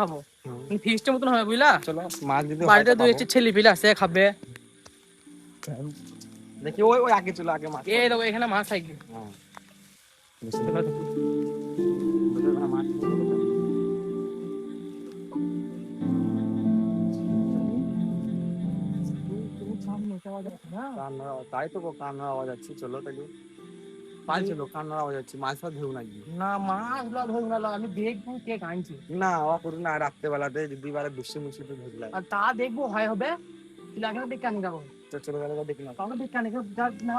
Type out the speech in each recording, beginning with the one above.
খাবো ফিস্টের মতন হবে বুঝলা। চলো মাছ যদি বাড়িতে দুই একটি ছেলে পিলে আছে খাবে। দেখি ওই ওই আগে চলো আগে মাছ এই দেখো এখানে মাছ থাকবে। তাই তো কান্নার আওয়াজ আছে। চলো তাহলে পাল চলো কান্নার আওয়াজ আছে। মাছ ফাছ ধরবো নাকি? না মাছ ধরবো না, আমি দেখবো কে কাঁদছে। না ও করুন না, রাত্রেবেলাতে যদি বারে বৃষ্টি মুষ্টিতে ধরলাম আর তা দেখবো হয় হবে এখানে দেখে আনি যাবো। তো চলো গেলে দেখি না কাউকে দেখে আনি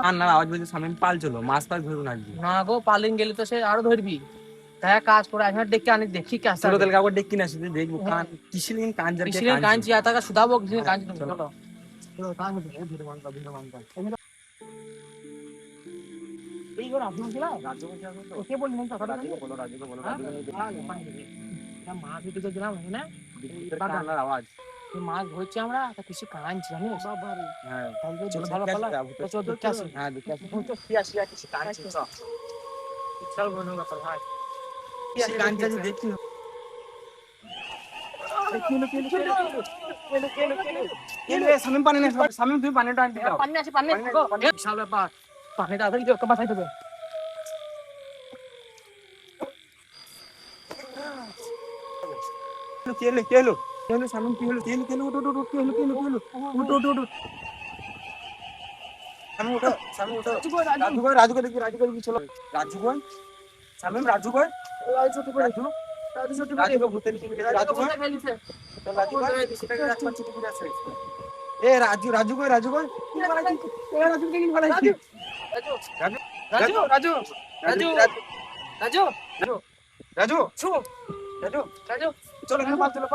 কান্নার আওয়াজ বলছে সামনে পাল চলো মাছ ফাছ ধরবো নাকি? না গো, পালিং গেলে তো সে আরো ধরবি। তাই কাজ করে এখানে দেখে আনি, দেখি কে আসে। চলো তাহলে কাউকে ডেকে না শুধু দেখবো কান কিসের দিন কান যার কিসের কাঁদছি আর তাকে শুধাবো কিসের কাঁদছি। চলো চলো কাঁদছি ধীরে মানতা এই গো রাজু ছিল। রাজু বলছে আমি তো ওকে বলি না কথাটা। রাজুকে বলো রাজুকে বলো মাছ উঠে গেছিলাম এখানে কান্নার আওয়াজ মাছ ধরছি আমরা, তা কিছু কাঁদছি জানিস। হ্যাঁ চলো ভালো পালা চলো দেখতে আসি। হ্যাঁ দেখে আসি তো কি আসি কিছু কাঁদছি। চল বন্ধু ব্যাপার ভাই কানটা যে দেখি সামিম পানি নেই সামিম তুমি পানিটা আনতে দাও পানি আসি পানি বিশাল ব্যাপার। পানি তাড়াতাড়ি ওকে বাঁচাই দেবে। কেলো কেলো কেলো সামিম কি হলো? কেলো কেলো উঠো উঠো কেলো কেলো কেলো উঠো উঠো উঠো সামিম উঠো সামিম উঠো রাজু দেখি চলো রাজু কই সামিম রাজু কই রাজু ভূতের রাজু কই এ রাজু রাজু কই রাজু কই রাজু কে কি বলাইছি রাজু রাজু রাজু রাজু রাজু ছু রাজু রাজু চলো পাল চলো